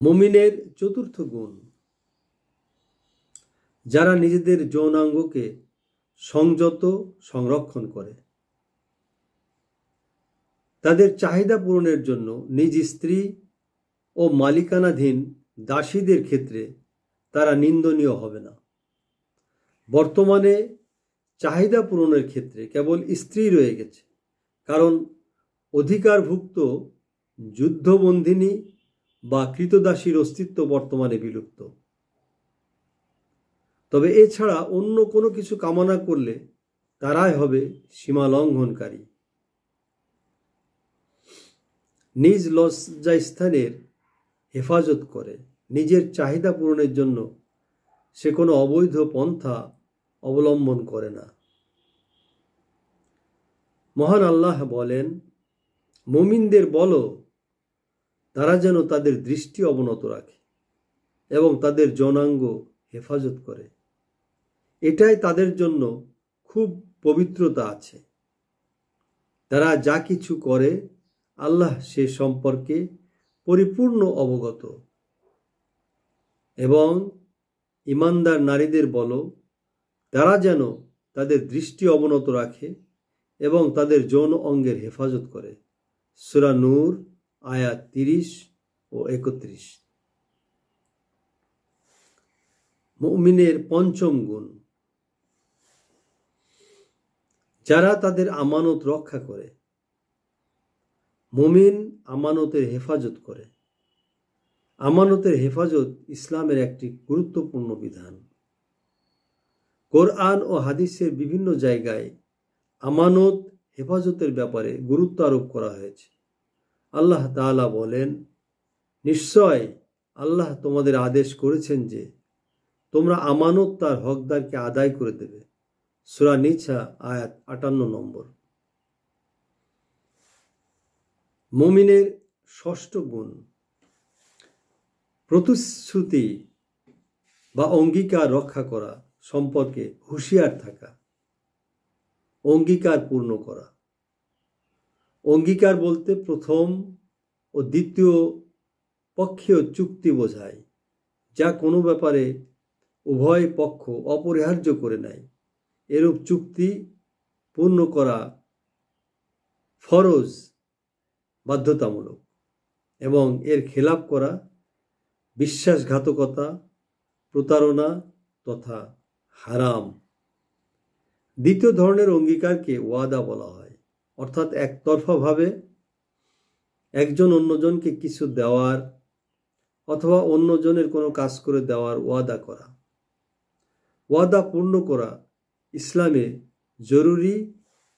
মুমিনের চতুর্থ গুণ, যারা নিজেদের যৌনাঙ্গকে সংযত সংরক্ষণ করে। তাদের চাহিদা পূরণের জন্য নিজ স্ত্রী ও মালিকানাধীন দাসীদের ক্ষেত্রে তারা নিন্দনীয় হবে না। বর্তমানে চাহিদা পূরণের ক্ষেত্রে কেবল স্ত্রী রয়ে গেছে, কারণ অধিকারভুক্ত যুদ্ধবন্দিনী বা কৃতদাসীর অস্তিত্ব বর্তমানে বিলুপ্ত। তবে এছাড়া অন্য কোনো কিছু কামনা করলে তারাই হবে সীমা লঙ্ঘনকারী। নিজ লজ্জাস্থানের হেফাজত করে। নিজের চাহিদা পূরণের জন্য সে কোনো অবৈধ পন্থা অবলম্বন করে না। মহান আল্লাহ বলেন, মুমিনদের বলো তারা যেন তাদের দৃষ্টি অবনত রাখে এবং তাদের যৌনাঙ্গ হেফাজত করে। এটাই তাদের জন্য খুব পবিত্রতা আছে। তারা যা কিছু করে আল্লাহ সে সম্পর্কে পরিপূর্ণ অবগত। এবং ইমানদার নারীদের বলো তারা যেন তাদের দৃষ্টি অবনত রাখে এবং তাদের যৌন অঙ্গের হেফাজত করে। সূরা নূর আয়াত 30 ও 31। মুমিনের পঞ্চম গুণ, যারা তাদের আমানত রক্ষা করে। মুমিন আমানতের হেফাজত করে। আমানতের হেফাজত ইসলামের একটি গুরুত্বপূর্ণ বিধান। কোরআন ও হাদিসের বিভিন্ন জায়গায় আমানত হেফাজতের ব্যাপারে গুরুত্ব আরোপ করা হয়েছে। আল্লাহ তাআলা বলেন, নিশ্চয় আল্লাহ তোমাদের আদেশ করেছেন যে তোমরা আমানত তার হকদারকে আদায় করে দেবে। সূরা নিসা আয়াত 58 নম্বর। মুমিনের ষষ্ঠ গুণ, প্রতিশ্রুতি বা অঙ্গীকার রক্ষা করা সম্পর্কে হুঁশিয়ার থাকা। অঙ্গীকার পূর্ণ করা। অঙ্গীকার বলতে প্রথম ও দ্বিতীয় পক্ষীয় চুক্তি বোঝায়, যা কোনো ব্যাপারে উভয় পক্ষ অপরিহার্য করে নেয়। এরূপ চুক্তি পূর্ণ করা ফরজ, বাধ্যতামূলক, এবং এর খেলাপ করা বিশ্বাসঘাতকতা, প্রতারণা তথা হারাম। দ্বিতীয় ধরনের অঙ্গীকারকে ওয়াদা বলা হয়, অর্থাৎ একতরফাভাবে একজন অন্যজনকে কিছু দেওয়ার অথবা অন্যজনের কোনো কাজ করে দেওয়ার ওয়াদা করা। ওয়াদা পূর্ণ করা ইসলামে জরুরি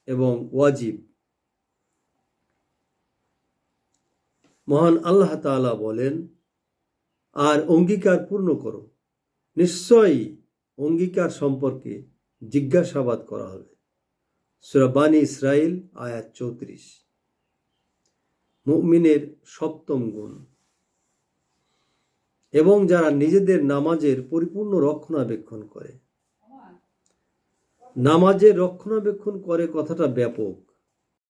এবং ওয়াজিব। মহান আল্লাহ তাআলা বলেন, আর অঙ্গীকার পূর্ণ করো, নিশ্চয়ই অঙ্গীকার সম্পর্কে জিজ্ঞাসাবাদ করা হবে। সূরা বানী ইসরাইল আয়াত 34। মুমিনের সপ্তম গুণ, এবং যারা নিজেদের নামাজের পরিপূর্ণ রক্ষণাবেক্ষণ করে। নামাজের রক্ষণাবেক্ষণ করে কথাটা ব্যাপক।